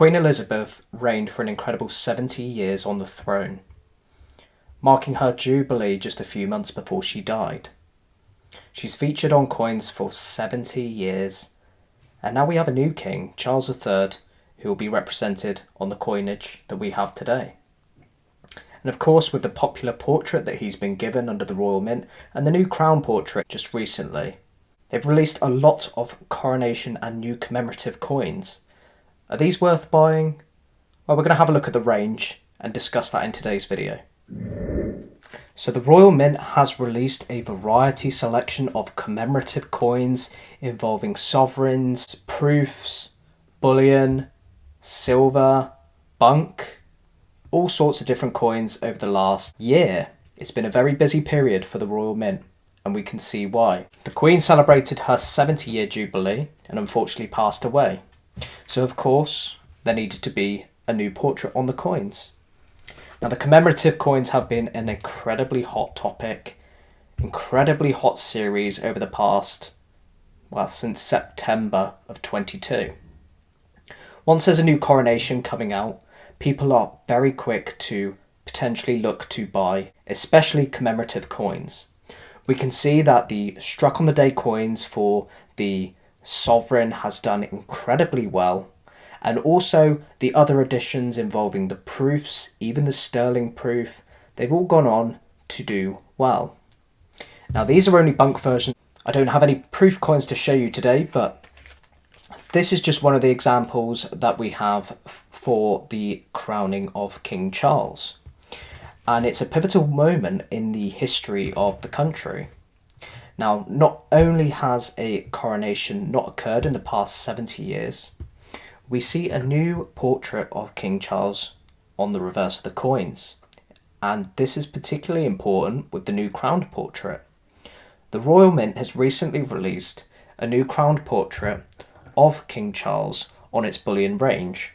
Queen Elizabeth reigned for an incredible 70 years on the throne, marking her jubilee just a few months before she died. She's featured on coins for 70 years, and now we have a new king, Charles III, who will be represented on the coinage that we have today. And of course, with the popular portrait that he's been given under the Royal Mint and the new crown portrait just recently, they've released a lot of Coronation and new commemorative coins. Are these worth buying? Well, we're going to have a look at the range and discuss that in today's video. So the Royal Mint has released a variety selection of commemorative coins involving sovereigns, proofs, bullion, silver, bunk, all sorts of different coins over the last year. It's been a very busy period for the Royal Mint, and we can see why. The Queen celebrated her 70-year jubilee and unfortunately passed away. So of course, there needed to be a new portrait on the coins. Now the commemorative coins have been an incredibly hot topic, incredibly hot series over the past, since September of 22. Once there's a new coronation coming out, people are very quick to potentially look to buy, especially commemorative coins. We can see that the struck on the day coins for the sovereign has done incredibly well, and also the other editions involving the proofs, even the sterling proof, they've all gone on to do well. Now these are only bunk versions. I don't have any proof coins to show you today, but this is just one of the examples that we have for the crowning of King Charles. And it's a pivotal moment in the history of the country. Now, not only has a coronation not occurred in the past 70 years, we see a new portrait of King Charles on the reverse of the coins. And this is particularly important with the new crowned portrait. The Royal Mint has recently released a new crowned portrait of King Charles on its bullion range.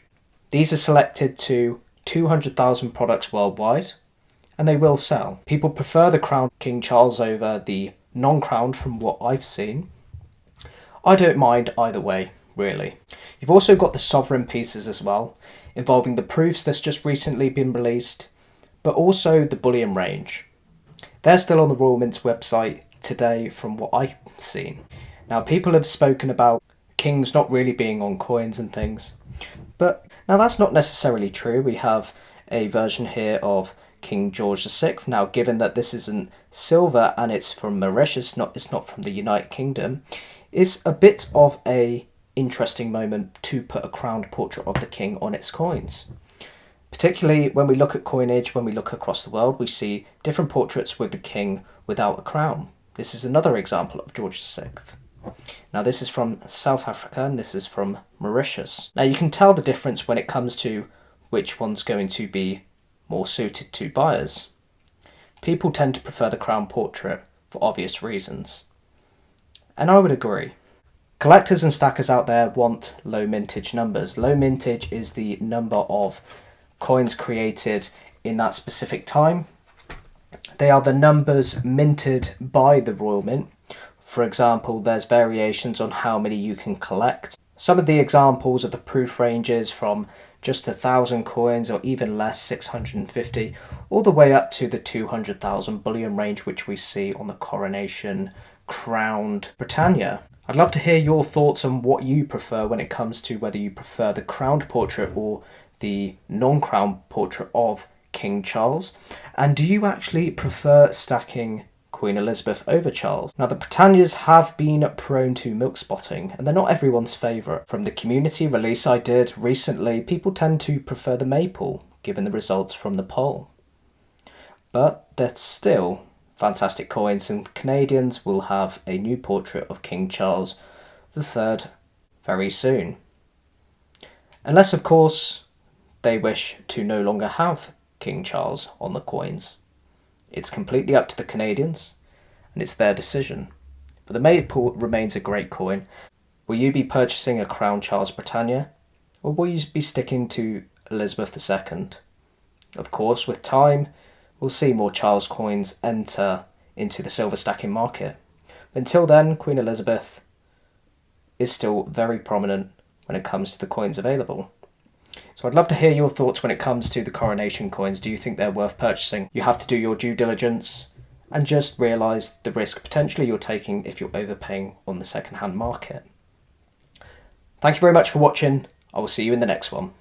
These are selected to 200,000 products worldwide, and they will sell. People prefer the crowned King Charles over the non-crowned from what I've seen. I don't mind either way, really. You've also got the sovereign pieces as well, involving the proofs that's just recently been released, but also the bullion range. They're still on the Royal Mint's website today from what I've seen. Now people have spoken about kings not really being on coins and things, but now that's not necessarily true. We have a version here of King George VI. Now, given that this isn't silver and it's from Mauritius, it's not from the United Kingdom, it's a bit of a interesting moment to put a crowned portrait of the king on its coins. Particularly when we look at coinage, when we look across the world, we see different portraits with the king without a crown. This is another example of George VI. Now this is from South Africa and this is from Mauritius. Now you can tell the difference when it comes to which one's going to be more suited to buyers. People tend to prefer the crown portrait for obvious reasons. And I would agree. Collectors and stackers out there want low mintage numbers. Low mintage is the number of coins created in that specific time. They are the numbers minted by the Royal Mint. For example, there's variations on how many you can collect. Some of the examples of the proof ranges from just 1,000 coins or even less, 650, all the way up to the 200,000 bullion range, which we see on the Coronation crowned Britannia. I'd love to hear your thoughts on what you prefer when it comes to whether you prefer the crowned portrait or the non-crowned portrait of King Charles. And do you actually prefer stacking Queen Elizabeth over Charles? Now the Britannias have been prone to milk spotting and they're not everyone's favourite. From the community release I did recently, people tend to prefer the maple given the results from the poll. But they're still fantastic coins and Canadians will have a new portrait of King Charles III very soon. Unless of course they wish to no longer have King Charles on the coins. It's completely up to the Canadians, and it's their decision. But the maple remains a great coin. Will you be purchasing a Crown Charles Britannia, or will you be sticking to Elizabeth II? Of course, with time, we'll see more Charles coins enter into the silver stacking market. Until then, Queen Elizabeth is still very prominent when it comes to the coins available. So I'd love to hear your thoughts when it comes to the Coronation coins. Do you think they're worth purchasing? You have to do your due diligence and just realise the risk potentially you're taking if you're overpaying on the second-hand market. Thank you very much for watching. I will see you in the next one.